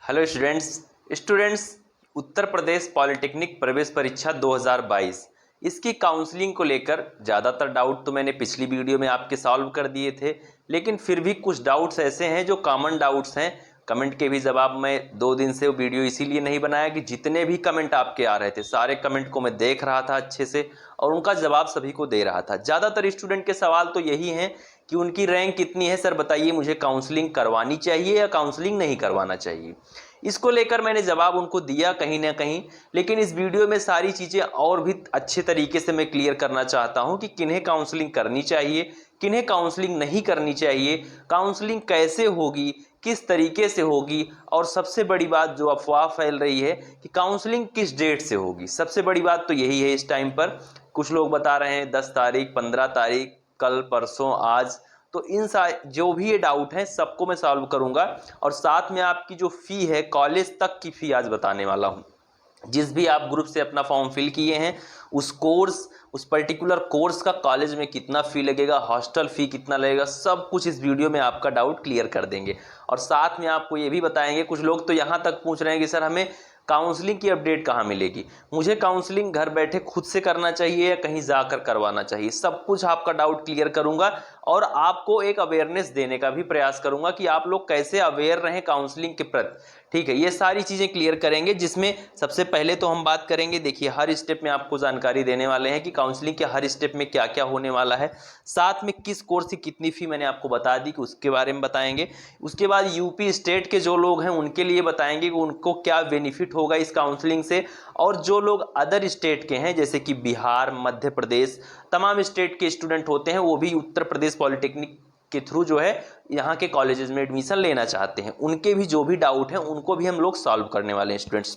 Hello students Uttar Pradesh polytechnic प्रवेश परीक्षा 2022 इसकी काउंसलिंग को लेकर ज़्यादातर डाउट तो मैंने पिछली वीडियो में आपके सॉल्व कर दिए थे, लेकिन फिर भी कुछ डाउट्स ऐसे हैं जो कॉमन डाउट्स हैं। कमेंट के भी जवाब मैं 2 दिन से वो वीडियो इसीलिए नहीं बनाया कि जितने भी कमेंट आपके आ रहे थे सारे कमेंट को मैं देख रहा था अच्छे से और उनका जवाब सभी को दे रहा था। ज़्यादातर स्टूडेंट के सवाल तो यही हैं कि उनकी रैंक कितनी है, सर बताइए मुझे काउंसलिंग करवानी चाहिए या काउंसलिंग नहीं करवाना चाहिए। इसको लेकर मैंने जवाब उनको दिया कहीं ना कहीं, लेकिन इस वीडियो में सारी चीज़ें और भी अच्छे तरीके से मैं क्लियर करना चाहता हूं कि किन्हें काउंसलिंग करनी चाहिए, किन्हें काउंसलिंग नहीं करनी चाहिए, काउंसलिंग कैसे होगी, किस तरीके से होगी, और सबसे बड़ी बात जो अफवाह फैल रही है कि काउंसलिंग किस डेट से होगी। सबसे बड़ी बात तो यही है इस टाइम पर कुछ लोग बता रहे हैं 10 तारीख, 15 तारीख, कल, परसों, आज। तो इन जो भी ये डाउट हैं सबको मैं सॉल्व करूंगा और साथ में आपकी जो फ़ी है कॉलेज तक की फ़ी आज बताने वाला हूं। जिस भी आप ग्रुप से अपना फॉर्म फिल किए हैं उस पर्टिकुलर कोर्स का कॉलेज में कितना फ़ी लगेगा, हॉस्टल फ़ी कितना लगेगा, सब कुछ इस वीडियो में आपका डाउट क्लियर कर देंगे। और साथ में आपको ये भी बताएंगे, कुछ लोग तो यहाँ तक पूछ रहे हैं कि सर हमें काउंसलिंग की अपडेट कहाँ मिलेगी, मुझे काउंसलिंग घर बैठे खुद से करना चाहिए या कहीं जाकर करवाना चाहिए, सब कुछ आपका डाउट क्लियर करूंगा और आपको एक अवेयरनेस देने का भी प्रयास करूंगा कि आप लोग कैसे अवेयर रहें काउंसलिंग के प्रति। ठीक है, ये सारी चीज़ें क्लियर करेंगे, जिसमें सबसे पहले तो हम बात करेंगे, देखिए हर स्टेप में आपको जानकारी देने वाले हैं कि काउंसलिंग के हर स्टेप में क्या क्या होने वाला है, साथ में किस कोर्स की कितनी फ़ी मैंने आपको बता दी कि उसके बारे में बताएंगे। उसके बाद यूपी स्टेट के जो लोग हैं उनके लिए बताएंगे कि उनको क्या बेनिफिट होगा इस काउंसलिंग से, और जो लोग अदर स्टेट के हैं जैसे कि बिहार, मध्य प्रदेश, तमाम स्टेट के स्टूडेंट होते हैं वो भी उत्तर प्रदेश पॉलिटेक्निक के थ्रू जो है यहाँ के कॉलेजेस में एडमिशन लेना चाहते हैं, उनके भी जो भी डाउट हैं उनको भी हम लोग सॉल्व करने वाले हैं स्टूडेंट्स।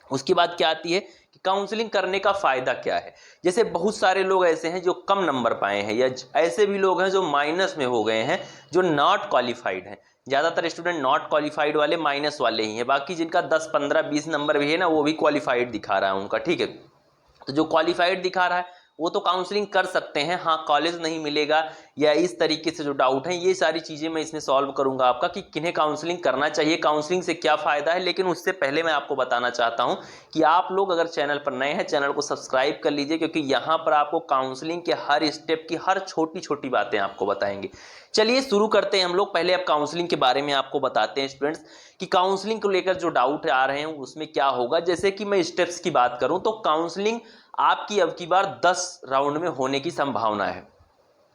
उसके बाद क्या आती है कि काउंसलिंग करने का फायदा क्या है। जैसे बहुत सारे लोग ऐसे हैं जो कम नंबर पाए हैं या ऐसे भी लोग हैं जो माइनस में हो गए हैं, जो नॉट क्वालिफाइड हैं। ज़्यादातर स्टूडेंट नॉट क्वालिफाइड वाले माइनस वाले ही हैं, बाकी जिनका 10, 15, 20 नंबर भी है ना वो भी क्वालिफाइड दिखा रहा है उनका। ठीक है, तो जो क्वालिफाइड दिखा रहा है वो तो काउंसलिंग कर सकते हैं, हाँ कॉलेज नहीं मिलेगा या इस तरीके से जो डाउट है, ये सारी चीज़ें मैं इसमें सॉल्व करूंगा आपका कि किन्हें काउंसलिंग करना चाहिए, काउंसलिंग से क्या फ़ायदा है। लेकिन उससे पहले मैं आपको बताना चाहता हूं कि आप लोग अगर चैनल पर नए हैं चैनल को सब्सक्राइब कर लीजिए, क्योंकि यहाँ पर आपको काउंसलिंग के हर स्टेप की हर छोटी छोटी बातें आपको बताएंगे। चलिए शुरू करते हैं हम लोग। पहले अब काउंसलिंग के बारे में आपको बताते हैं स्टूडेंट्स कि काउंसलिंग को लेकर जो डाउट आ रहे हैं उसमें क्या होगा। जैसे कि मैं स्टेप्स की बात करूं तो काउंसलिंग आपकी अब की बार 10 राउंड में होने की संभावना है।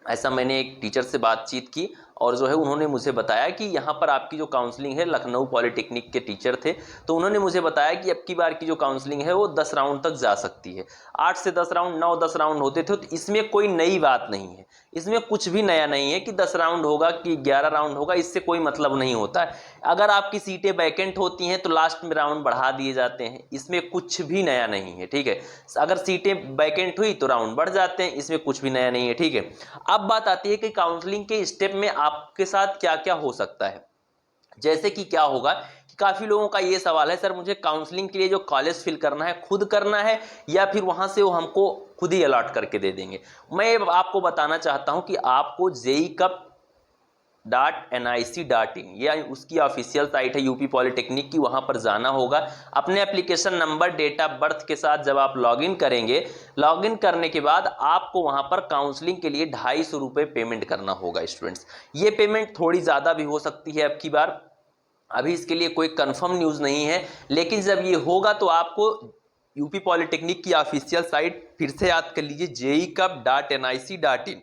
ऐसा मैंने एक टीचर से बातचीत की और जो है उन्होंने मुझे बताया कि यहाँ पर आपकी जो काउंसलिंग है, लखनऊ पॉलिटेक्निक के टीचर थे, तो उन्होंने मुझे बताया कि अब की बार की जो काउंसलिंग है वो 10 राउंड तक जा सकती है। 8 से 10 राउंड, 9-10 राउंड होते थे, तो इसमें कोई नई बात नहीं है, इसमें कुछ भी नया नहीं है कि 10 राउंड होगा कि 11 राउंड होगा, इससे कोई मतलब नहीं होता है। अगर आपकी सीटें वैकेंट होती हैं तो लास्ट में राउंड बढ़ा दिए जाते हैं, इसमें कुछ भी नया नहीं है। ठीक है, अगर सीटें वैकेंट हुई तो राउंड बढ़ जाते हैं, इसमें कुछ भी नया नहीं है। ठीक है, अब बात आती है कि काउंसलिंग के स्टेप में आपके साथ क्या क्या हो सकता है। जैसे कि क्या होगा कि काफी लोगों का ये सवाल है, सर मुझे काउंसलिंग के लिए जो कॉलेज फिल करना है खुद करना है या फिर वहां से वो हमको खुद ही अलॉट करके दे देंगे। मैं आपको बताना चाहता हूं कि आपको JEE.NIC.in या उसकी ऑफिशियल साइट है यूपी पॉलिटेक्निक की, वहां पर जाना होगा। अपने application number, date of birth के साथ जब आप लॉगिन करेंगे, लॉगिन करने के बाद आपको वहां पर काउंसलिंग के लिए 250 रुपये पेमेंट करना होगा स्टूडेंट्स। ये पेमेंट थोड़ी ज़्यादा भी हो सकती है अब की बार, अभी इसके लिए कोई कंफर्म न्यूज़ नहीं है, लेकिन जब ये होगा तो आपको यूपी पॉलिटेक्निक की ऑफिशियल साइट फिर से याद कर लीजिए, JEE.NIC.in,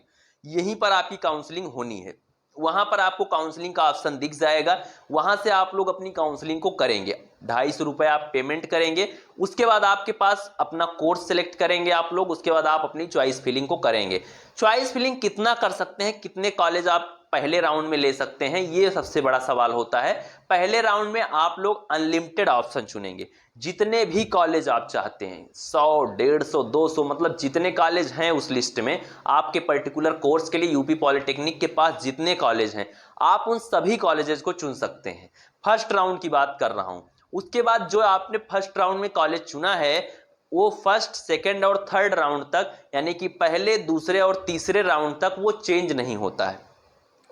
यहीं पर आपकी काउंसलिंग होनी है। वहां पर आपको काउंसलिंग का ऑप्शन दिख जाएगा, वहां से आप लोग अपनी काउंसलिंग को करेंगे। 250 रुपये आप पेमेंट करेंगे, उसके बाद आपके पास अपना कोर्स सेलेक्ट करेंगे आप लोग, उसके बाद आप अपनी चॉइस फिलिंग को करेंगे। चॉइस फिलिंग कितना कर सकते हैं, कितने कॉलेज आप पहले राउंड में ले सकते हैं, ये सबसे बड़ा सवाल होता है। पहले राउंड में आप लोग अनलिमिटेड ऑप्शन चुनेंगे, जितने भी कॉलेज आप चाहते हैं, 100, 150, 200, मतलब जितने कॉलेज हैं उस लिस्ट में आपके पर्टिकुलर कोर्स के लिए यूपी पॉलिटेक्निक के पास जितने कॉलेज हैं आप उन सभी कॉलेजेस को चुन सकते हैं। फर्स्ट राउंड की बात कर रहा हूं। उसके बाद जो आपने फर्स्ट राउंड में कॉलेज चुना है वो फर्स्ट, सेकेंड और थर्ड राउंड तक, यानी कि पहले, दूसरे और तीसरे राउंड तक वो चेंज नहीं होता है।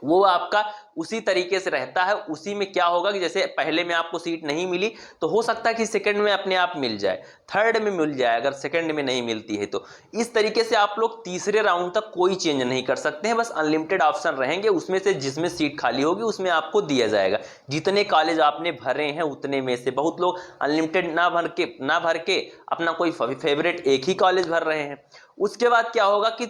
वो आपका उसी तरीके से रहता है। उसी में क्या होगा कि जैसे पहले में आपको सीट नहीं मिली तो हो सकता है कि सेकंड में अपने आप मिल जाए, थर्ड में मिल जाए अगर सेकंड में नहीं मिलती है तो। इस तरीके से आप लोग तीसरे राउंड तक कोई चेंज नहीं कर सकते हैं, बस अनलिमिटेड ऑप्शन रहेंगे, उसमें से जिसमें सीट खाली होगी उसमें आपको दिया जाएगा। जितने कॉलेज आपने भरे हैं उतने में से बहुत लोग अनलिमिटेड ना भर के अपना कोई फेवरेट एक ही कॉलेज भर रहे हैं। उसके बाद क्या होगा कि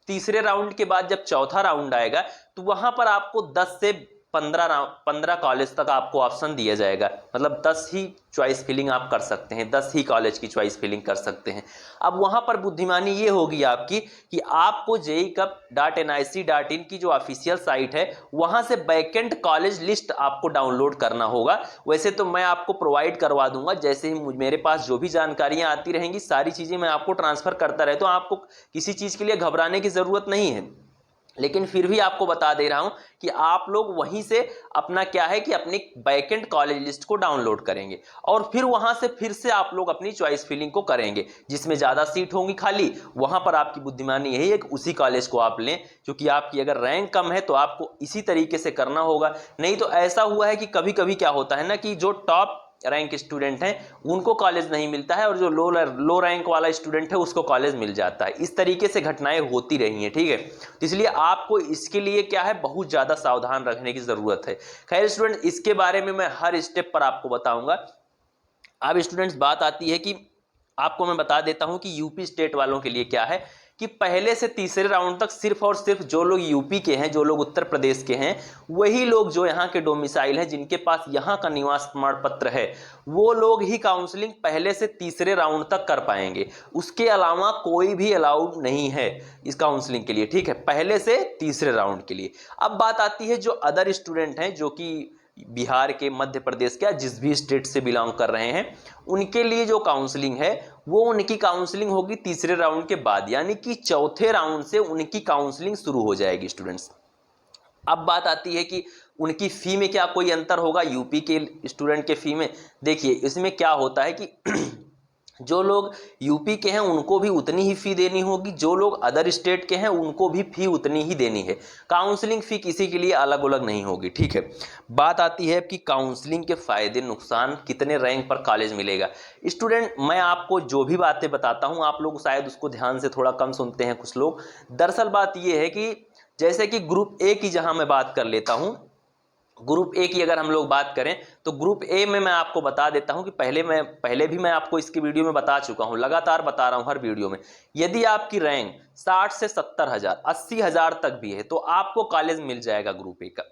तीसरे राउंड के बाद जब चौथा राउंड आएगा तो वहां पर आपको 10 से 15 कॉलेज तक आपको ऑप्शन दिया जाएगा, मतलब 10 ही चॉइस फिलिंग आप कर सकते हैं, 10 ही कॉलेज की चॉइस फिलिंग कर सकते हैं। अब वहां पर बुद्धिमानी ये होगी आपकी कि आपको JEE.nic.in की जो ऑफिशियल साइट है वहां से वैकेंट कॉलेज लिस्ट आपको डाउनलोड करना होगा। वैसे तो मैं आपको प्रोवाइड करवा दूंगा, जैसे ही मेरे पास जो भी जानकारियां आती रहेंगी सारी चीजें मैं आपको ट्रांसफर करता रहता हूं, आपको किसी चीज के लिए घबराने की जरूरत नहीं है। लेकिन फिर भी आपको बता दे रहा हूं कि आप लोग वहीं से अपना क्या है कि अपनी वैकेंट कॉलेज लिस्ट को डाउनलोड करेंगे और फिर वहां से फिर से आप लोग अपनी चॉइस फिलिंग को करेंगे। जिसमें ज्यादा सीट होंगी खाली वहां पर आपकी बुद्धिमानी यही है कि उसी कॉलेज को आप लें, क्योंकि आपकी अगर रैंक कम है तो आपको इसी तरीके से करना होगा। नहीं तो ऐसा हुआ है कि कभी कभी क्या होता है ना कि जो टॉप रैंक स्टूडेंट हैं उनको कॉलेज नहीं मिलता है और जो लो रैंक वाला स्टूडेंट है उसको कॉलेज मिल जाता है। इस तरीके से घटनाएं होती रही हैं, ठीक है। तो इसलिए आपको इसके लिए क्या है बहुत ज्यादा सावधान रखने की जरूरत है। खैर स्टूडेंट, इसके बारे में मैं हर स्टेप पर आपको बताऊंगा। अब स्टूडेंट्स बात आती है कि आपको मैं बता देता हूं कि यूपी स्टेट वालों के लिए क्या है कि पहले से तीसरे राउंड तक सिर्फ और सिर्फ जो लोग यूपी के हैं, जो लोग उत्तर प्रदेश के हैं, वही लोग जो यहाँ के डोमिसाइल हैं, जिनके पास यहाँ का निवास प्रमाण पत्र है, वो लोग ही काउंसलिंग पहले से तीसरे राउंड तक कर पाएंगे। उसके अलावा कोई भी अलाउड नहीं है इस काउंसलिंग के लिए, ठीक है, पहले से तीसरे राउंड के लिए। अब बात आती है जो अदर स्टूडेंट हैं जो कि बिहार के, मध्य प्रदेश के, जिस भी स्टेट से बिलोंग कर रहे हैं, उनके लिए जो काउंसलिंग है वो उनकी काउंसलिंग होगी तीसरे राउंड के बाद, यानी कि चौथे राउंड से उनकी काउंसलिंग शुरू हो जाएगी स्टूडेंट्स। अब बात आती है कि उनकी फी में क्या कोई अंतर होगा यूपी के स्टूडेंट के फी में। देखिए इसमें क्या होता है कि जो लोग यूपी के हैं उनको भी उतनी ही फी देनी होगी, जो लोग अदर स्टेट के हैं उनको भी फी उतनी ही देनी है। काउंसलिंग फी किसी के लिए अलग अलग नहीं होगी, ठीक है। बात आती है कि काउंसलिंग के फायदे नुकसान, कितने रैंक पर कॉलेज मिलेगा। स्टूडेंट, मैं आपको जो भी बातें बताता हूं आप लोग शायद उसको ध्यान से थोड़ा कम सुनते हैं कुछ लोग। दरअसल बात यह है कि जैसे कि ग्रुप ए की जहां मैं बात कर लेता हूं, ग्रुप ए की अगर हम लोग बात करें तो ग्रुप ए में मैं आपको बता देता हूं कि पहले भी मैं आपको इसकी वीडियो में बता चुका हूं, लगातार बता रहा हूं हर वीडियो में। यदि आपकी रैंक 60 से 70,000 80,000 तक भी है तो आपको कॉलेज मिल जाएगा ग्रुप ए का।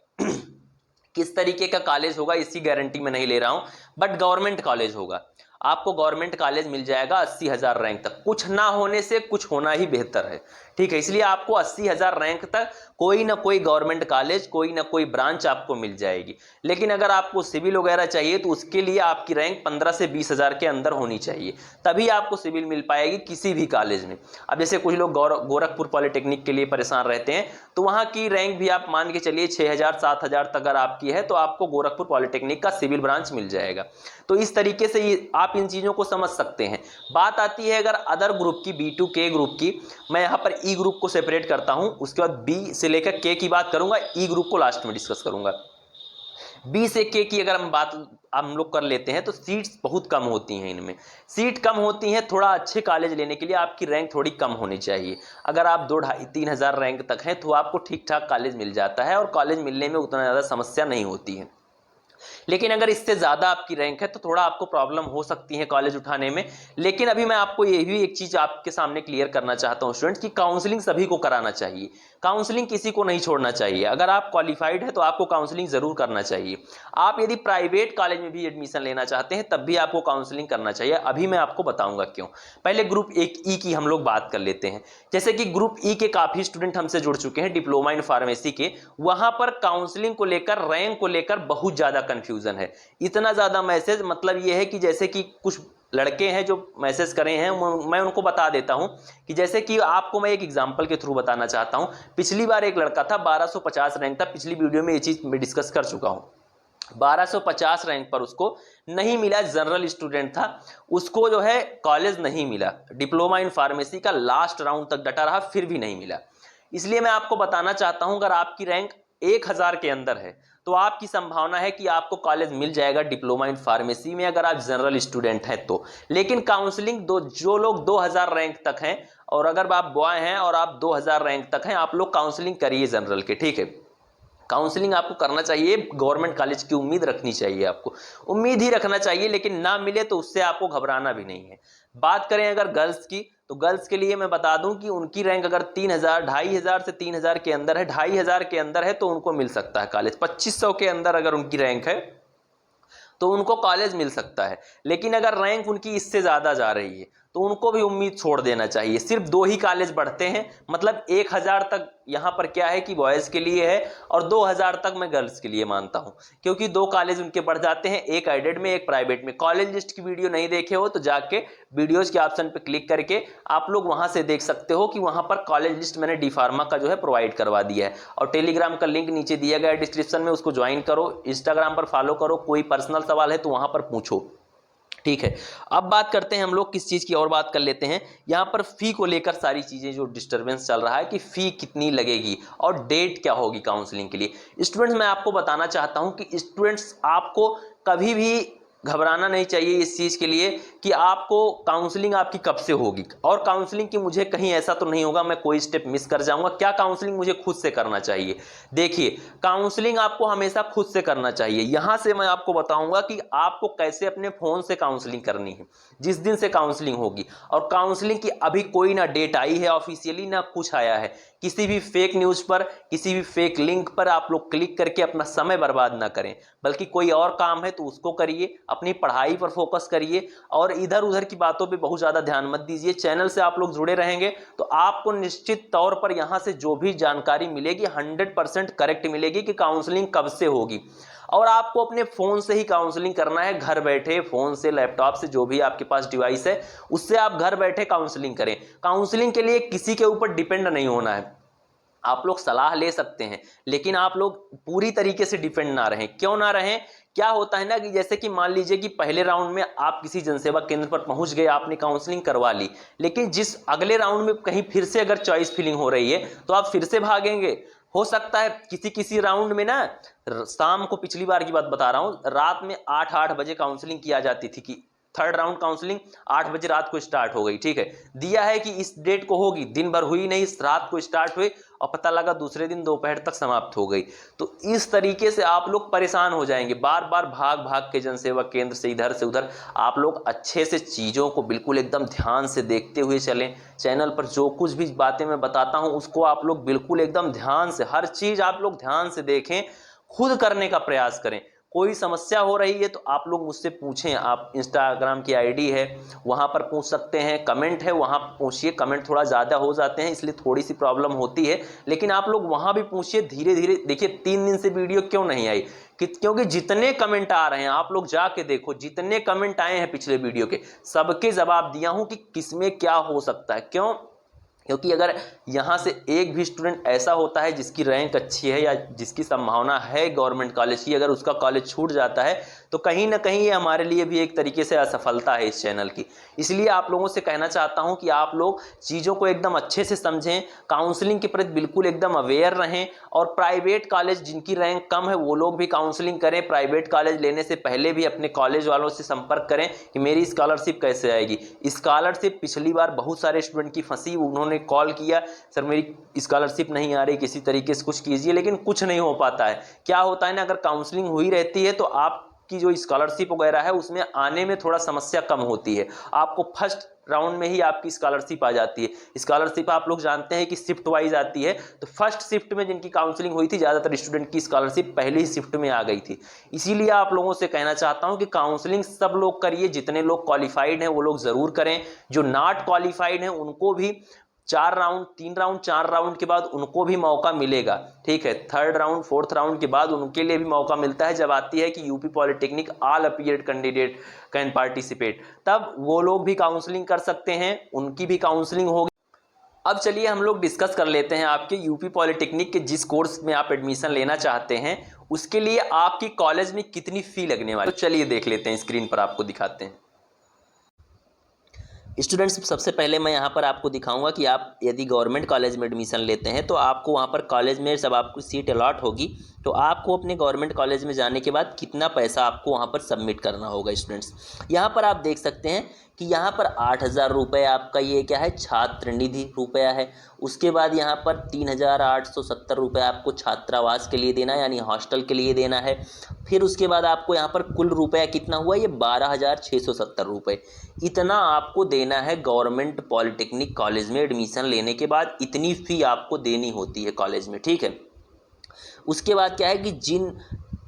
किस तरीके का कॉलेज होगा इसकी गारंटी मैं नहीं ले रहा हूं, बट गवर्नमेंट कॉलेज होगा। आपको गवर्नमेंट कॉलेज मिल जाएगा 80,000 रैंक तक। कुछ ना होने से कुछ होना ही बेहतर है, ठीक है। इसलिए आपको 80,000 रैंक तक कोई ना कोई गवर्नमेंट कॉलेज, कोई ना कोई ब्रांच आपको मिल जाएगी। लेकिन अगर आपको सिविल वगैरह चाहिए तो उसके लिए आपकी रैंक 15 से 20,000 के अंदर होनी चाहिए, तभी आपको सिविल मिल पाएगी किसी भी कॉलेज में। अब जैसे कुछ लोग गोरखपुर पॉलिटेक्निक के लिए परेशान रहते हैं तो वहां की रैंक भी आप मान के चलिए 6,000 7,000 तक अगर आपकी है तो आपको गोरखपुर पॉलिटेक्निक का सिविल ब्रांच मिल जाएगा। तो इस तरीके से आप इन चीजों को समझ सकते हैं। बात आती है अगर अदर ग्रुप की, B2K ग्रुप की, मैं यहां पर ई ग्रुप को सेपरेट करता हूं, उसके बाद बी से लेकर के की बात करूंगा, ई ग्रुप को लास्ट में डिस्कस करूंगा। बी से के की अगर हम लोग कर लेते हैं तो सीट्स बहुत कम होती हैं इनमें। सीट कम होती हैं, थोड़ा अच्छे कॉलेज लेने के लिए आपकी रैंक थोड़ी कम होनी चाहिए। अगर आप 2,500-3,000 रैंक तक हैं तो आपको ठीक ठाक कॉलेज मिल जाता है और कॉलेज मिलने में उतना ज़्यादा समस्या नहीं होती है। लेकिन अगर इससे ज़्यादा आपकी रैंक है तो थोड़ा आपको प्रॉब्लम हो सकती है कॉलेज उठाने में। लेकिन अभी मैं आपको ये भी एक चीज़ आपके सामने क्लियर करना चाहता हूँ स्टूडेंट्स कि काउंसलिंग सभी को कराना चाहिए, काउंसलिंग किसी को नहीं छोड़ना चाहिए। अगर आप क्वालिफाइड है तो आपको काउंसलिंग जरूर करना चाहिए। आप यदि प्राइवेट कॉलेज में भी एडमिशन लेना चाहते हैं तब भी आपको काउंसलिंग करना चाहिए। अभी मैं आपको बताऊंगा क्यों। पहले ग्रुप ई की हम लोग बात कर लेते हैं। जैसे कि ग्रुप ई के काफी स्टूडेंट हमसे जुड़ चुके हैं, डिप्लोमा इन फार्मेसी के। वहां पर काउंसलिंग को लेकर, रैंक को लेकर बहुत ज्यादा कंफ्यूजन है। इतना ज्यादा मैसेज, मतलब ये है कि जैसे कि कुछ लड़के हैं जो मैसेज करे हैं, मैं उनको बता देता हूं कि जैसे कि आपको मैं एक एग्जांपल के थ्रू बताना चाहता हूं। पिछली बार एक लड़का था 1250 रैंक था, पिछली वीडियो में ये चीज मैं डिस्कस कर चुका हूं। 1250 रैंक पर उसको नहीं मिला, जनरल स्टूडेंट था, उसको जो है कॉलेज नहीं मिला। डिप्लोमा इन फार्मेसी का लास्ट राउंड तक डटा रहा, फिर भी नहीं मिला। इसलिए मैं आपको बताना चाहता हूं अगर आपकी रैंक 1000 के अंदर है तो आपकी संभावना है कि आपको कॉलेज मिल जाएगा डिप्लोमा इन फार्मेसी में, अगर आप जनरल स्टूडेंट हैं तो। लेकिन काउंसलिंग जो लोग 2000 रैंक तक हैं, और अगर आप बॉय हैं और आप 2000 रैंक तक हैं, आप लोग काउंसलिंग करिए जनरल के, ठीक है। काउंसलिंग आपको करना चाहिए, गवर्नमेंट कॉलेज की उम्मीद रखनी चाहिए, आपको उम्मीद ही रखना चाहिए, लेकिन ना मिले तो उससे आपको घबराना भी नहीं है। बात करें अगर गर्ल्स की, तो गर्ल्स के लिए मैं बता दूं कि उनकी रैंक अगर 3000, 2500 से 3000 के अंदर है, 2500 के अंदर है तो उनको मिल सकता है कॉलेज। 2500 के अंदर अगर उनकी रैंक है तो उनको कॉलेज मिल सकता है। लेकिन अगर रैंक उनकी इससे ज़्यादा जा रही है तो उनको भी उम्मीद छोड़ देना चाहिए। सिर्फ 2 ही कॉलेज बढ़ते हैं, मतलब 1000 तक यहाँ पर क्या है कि बॉयज़ के लिए है और 2000 तक मैं गर्ल्स के लिए मानता हूँ, क्योंकि 2 कॉलेज उनके बढ़ जाते हैं, एक एडेड में एक प्राइवेट में। कॉलेज लिस्ट की वीडियो नहीं देखे हो तो जाके वीडियोज़ के ऑप्शन पर क्लिक करके आप लोग वहाँ से देख सकते हो कि वहाँ पर कॉलेज लिस्ट मैंने डी फार्मा का जो है प्रोवाइड करवा दिया है। और टेलीग्राम का लिंक नीचे दिया गया है डिस्क्रिप्शन में, उसको ज्वाइन करो। इंस्टाग्राम पर फॉलो करो, कोई पर्सनल सवाल है तो वहाँ पर पूछो, ठीक है। अब बात करते हैं हम लोग किस चीज़ की और बात कर लेते हैं। यहाँ पर फ़ी को लेकर सारी चीज़ें जो डिस्टर्बेंस चल रहा है कि फ़ी कितनी लगेगी और डेट क्या होगी काउंसलिंग के लिए। स्टूडेंट्स, मैं आपको बताना चाहता हूँ कि स्टूडेंट्स आपको कभी भी घबराना नहीं चाहिए इस चीज़ के लिए कि आपको काउंसलिंग आपकी कब से होगी, और काउंसलिंग की मुझे कहीं ऐसा तो नहीं होगा मैं कोई स्टेप मिस कर जाऊंगा। क्या काउंसलिंग मुझे खुद से करना चाहिए? देखिए, काउंसलिंग आपको हमेशा खुद से करना चाहिए। यहां से मैं आपको बताऊंगा कि आपको कैसे अपने फ़ोन से काउंसलिंग करनी है जिस दिन से काउंसलिंग होगी। और काउंसलिंग की अभी कोई ना डेट आई है ऑफिशियली, ना कुछ आया है। किसी भी फेक न्यूज़ पर, किसी भी फेक लिंक पर आप लोग क्लिक करके अपना समय बर्बाद ना करें, बल्कि कोई और काम है तो उसको करिए, अपनी पढ़ाई पर फोकस करिए और इधर उधर की बातों पे बहुत ज़्यादा ध्यान मत दीजिए। चैनल से आप लोग जुड़े रहेंगे तो आपको निश्चित तौर पर यहाँ से जो भी जानकारी मिलेगी 100% करेक्ट मिलेगी कि काउंसलिंग कब से होगी। और आपको अपने फ़ोन से ही काउंसलिंग करना है, घर बैठे फ़ोन से, लैपटॉप से, जो भी आपके पास डिवाइस है उससे आप घर बैठे काउंसलिंग करें। काउंसलिंग के लिए किसी के ऊपर डिपेंड नहीं होना है। आप लोग सलाह ले सकते हैं लेकिन आप लोग पूरी तरीके से डिपेंड ना रहें। क्यों ना रहें? क्या होता है ना कि जैसे कि मान लीजिए कि पहले राउंड में आप किसी जनसेवा केंद्र पर पहुंच गए, आपने काउंसलिंग करवा ली, लेकिन जिस अगले राउंड में कहीं फिर से अगर चॉइस फिलिंग हो रही है तो आप फिर से भागेंगे। हो सकता है किसी किसी राउंड में ना, शाम को, पिछली बार की बात बता रहा हूं, रात में 8 बजे काउंसलिंग किया जाती थी कि थर्ड राउंड काउंसलिंग 8 बजे रात को स्टार्ट हो गई, ठीक है। दिया है कि इस डेट को होगी, दिन भर हुई नहीं, रात को स्टार्ट हुई और पता लगा दूसरे दिन दोपहर तक समाप्त हो गई। तो इस तरीके से आप लोग परेशान हो जाएंगे, बार बार भाग भाग के जनसेवा केंद्र से इधर से उधर। आप लोग अच्छे से चीज़ों को बिल्कुल एकदम ध्यान से देखते हुए चलें। चैनल पर जो कुछ भी बातें मैं बताता हूँ उसको आप लोग बिल्कुल एकदम ध्यान से, हर चीज़ आप लोग ध्यान से देखें, खुद करने का प्रयास करें। कोई समस्या हो रही है तो आप लोग मुझसे पूछें। आप इंस्टाग्राम की आईडी है वहाँ पर पूछ सकते हैं, कमेंट है वहाँ पूछिए। कमेंट थोड़ा ज़्यादा हो जाते हैं इसलिए थोड़ी सी प्रॉब्लम होती है, लेकिन आप लोग वहाँ भी पूछिए धीरे धीरे। देखिए 3 दिन से वीडियो क्यों नहीं आई, क्योंकि जितने कमेंट आ रहे हैं आप लोग जाके देखो, जितने कमेंट आए हैं पिछले वीडियो के सबके जवाब दिया हूँ कि किसमें क्या हो सकता है। क्यों? क्योंकि अगर यहाँ से एक भी स्टूडेंट ऐसा होता है जिसकी रैंक अच्छी है या जिसकी संभावना है गवर्नमेंट कॉलेज की, अगर उसका कॉलेज छूट जाता है तो कहीं ना कहीं ये हमारे लिए भी एक तरीके से असफलता है इस चैनल की। इसलिए आप लोगों से कहना चाहता हूँ कि आप लोग चीज़ों को एकदम अच्छे से समझें, काउंसलिंग के प्रति बिल्कुल एकदम अवेयर रहें। और प्राइवेट कॉलेज जिनकी रैंक कम है वो लोग भी काउंसलिंग करें। प्राइवेट कॉलेज लेने से पहले भी अपने कॉलेज वालों से संपर्क करें कि मेरी स्कॉलरशिप कैसे आएगी। स्कॉलरशिप पिछली बार बहुत सारे स्टूडेंट की फंसी, उन्होंने कॉल किया, सर मेरी स्कॉलरशिप नहीं आ रही, किसी तरीके से कुछ कीजिए, लेकिन कुछ नहीं हो पाता है। क्या होता है ना, अगर काउंसलिंग हुई रहती है तो आपकी जो स्कॉलरशिप वगैरह है उसमें आने में थोड़ा समस्या कम होती है। आपको फर्स्ट राउंड में ही आपकी स्कॉलरशिप आ जाती है। स्कॉलरशिप आप लोग जानते हैं कि शिफ्ट वाइज आती है, तो फर्स्ट शिफ्ट में जिनकी काउंसलिंग हुई थी ज़्यादातर स्टूडेंट की स्कॉलरशिप पहले ही शिफ्ट में आ गई थी। इसीलिए आप लोगों से कहना चाहता हूं कि काउंसलिंग सब लोग करिए, जितने लोग क्वालिफाइड हैं वो लोग ज़रूर करें। जो नॉट क्वालिफाइड हैं उनको भी 4 राउंड, 3 राउंड, 4 राउंड के बाद उनको भी मौका मिलेगा, ठीक है। थर्ड राउंड, फोर्थ राउंड के बाद उनके लिए भी मौका मिलता है जब आती है कि UP polytechnic all appeared candidate can participate, तब वो लोग भी काउंसलिंग कर सकते हैं, उनकी भी काउंसलिंग होगी। अब चलिए हम लोग डिस्कस कर लेते हैं आपके यूपी पॉलिटेक्निक के जिस कोर्स में आप एडमिशन लेना चाहते हैं उसके लिए आपकी कॉलेज में कितनी फ़ी लगने वाली है। तो चलिए देख लेते हैं, स्क्रीन पर आपको दिखाते हैं। स्टूडेंट्स, सबसे पहले मैं यहाँ पर आपको दिखाऊंगा कि आप यदि गवर्नमेंट कॉलेज में एडमिशन लेते हैं तो आपको वहाँ पर कॉलेज में जब आपको सीट अलॉट होगी तो आपको अपने गवर्नमेंट कॉलेज में जाने के बाद कितना पैसा आपको वहाँ पर सबमिट करना होगा। स्टूडेंट्स, यहाँ पर आप देख सकते हैं कि यहाँ पर 8,000 रुपये आपका ये क्या है, छात्र निधि रुपया है। उसके बाद यहाँ पर 3,870 रुपये आपको छात्रावास के लिए देना है, यानी हॉस्टल के लिए देना है। फिर उसके बाद आपको यहाँ पर कुल रुपया कितना हुआ, ये 12,670 रुपये। इतना आपको देना है गवर्नमेंट पॉलिटेक्निक कॉलेज में एडमिशन लेने के बाद, इतनी फ़ी आपको देनी होती है कॉलेज में, ठीक है। उसके बाद क्या है कि जिन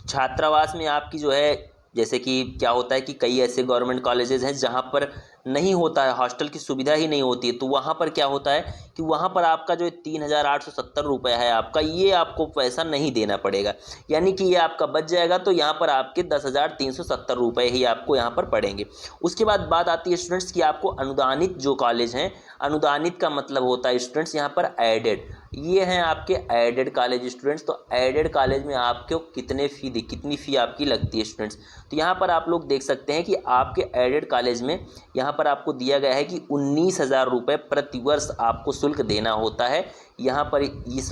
छात्रावास में आपकी जो है, जैसे कि क्या होता है कि कई ऐसे गवर्नमेंट कॉलेजेस हैं जहाँ पर नहीं होता है, हॉस्टल की सुविधा ही नहीं होती है, तो वहाँ पर क्या होता है कि वहाँ पर आपका जो 3,870 रुपये है आपका, ये आपको पैसा नहीं देना पड़ेगा, यानी कि ये आपका बच जाएगा। तो यहाँ पर आपके 10,370 रुपये ही आपको यहाँ पर पड़ेंगे। उसके बाद बात आती है स्टूडेंट्स कि आपको अनुदानित जो कॉलेज हैं, अनुदानित का मतलब होता है स्टूडेंट्स यहाँ पर एडेड, ये हैं आपके एडेड कॉलेज। स्टूडेंट्स, तो एडेड कॉलेज में आपको कितनी फ़ी आपकी लगती है स्टूडेंट्स, तो यहाँ पर आप लोग देख सकते हैं कि आपके एडेड कॉलेज में यहाँ पर आपको दिया गया है कि 19,000 रुपये प्रतिवर्ष आपको शुल्क देना होता है। यहाँ पर इस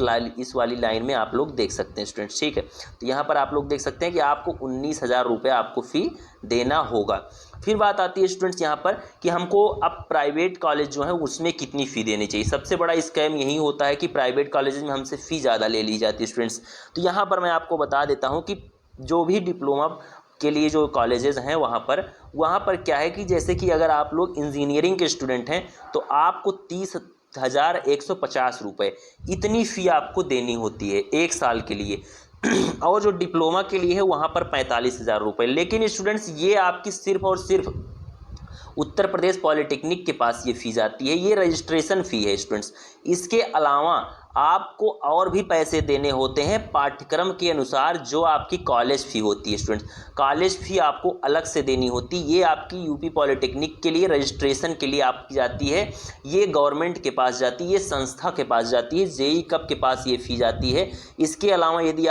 वाली लाइन में आप लोग देख सकते हैं स्टूडेंट्स, ठीक है। तो यहाँ पर आप लोग देख सकते हैं कि आपको 19,000 रुपये आपको फ़ी देना होगा। फिर बात आती है स्टूडेंट्स यहाँ पर कि हमको अब प्राइवेट कॉलेज जो है उसमें कितनी फ़ी देनी चाहिए। सबसे बड़ा स्कैम यही होता है कि प्राइवेट कॉलेज में हमसे फ़ी ज़्यादा ले ली जाती है स्टूडेंट्स। तो यहाँ पर मैं आपको बता देता हूँ कि जो भी डिप्लोमा के लिए जो कॉलेजेस हैं वहाँ पर क्या है कि जैसे कि अगर आप लोग इंजीनियरिंग के स्टूडेंट हैं तो आपको 30,150 रुपये इतनी फ़ी आपको देनी होती है 1 साल के लिए और जो डिप्लोमा के लिए है वहाँ पर 45,000 रुपये। लेकिन स्टूडेंट्स, ये आपकी सिर्फ और सिर्फ उत्तर प्रदेश पॉलिटेक्निक के पास ये फ़ीस आती है, ये रजिस्ट्रेशन फ़ी है स्टूडेंट्स। इसके अलावा आपको और भी पैसे देने होते हैं पाठ्यक्रम के अनुसार, जो आपकी कॉलेज फ़ी होती है स्टूडेंट्स, कॉलेज फ़ी आपको अलग से देनी होती है। ये आपकी यूपी पॉलिटेक्निक के लिए रजिस्ट्रेशन के लिए आपकी जाती है, ये गवर्नमेंट के पास जाती है, ये संस्था के पास जाती है, जेई कब के पास ये फ़ी जाती है। इसके अलावा यदि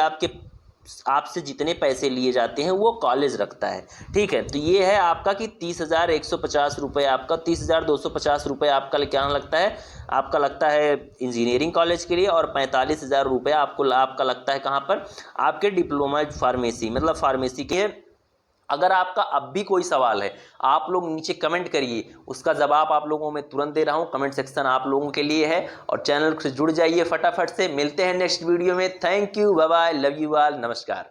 आपसे जितने पैसे लिए जाते हैं वो कॉलेज रखता है, ठीक है। तो ये है आपका कि 30,150 रुपये आपका, 30,250 रुपये आपका क्या लगता है, आपका लगता है इंजीनियरिंग कॉलेज के लिए, और 45,000 रुपये आपका लगता है कहाँ पर, आपके डिप्लोमा फार्मेसी, मतलब फार्मेसी के। अगर आपका अब भी कोई सवाल है आप लोग नीचे कमेंट करिए, उसका जवाब आप लोगों में तुरंत दे रहा हूँ। कमेंट सेक्शन आप लोगों के लिए है, और चैनल से जुड़ जाइए फटाफट से। मिलते हैं नेक्स्ट वीडियो में। Thank you, bye bye, love you all, नमस्कार।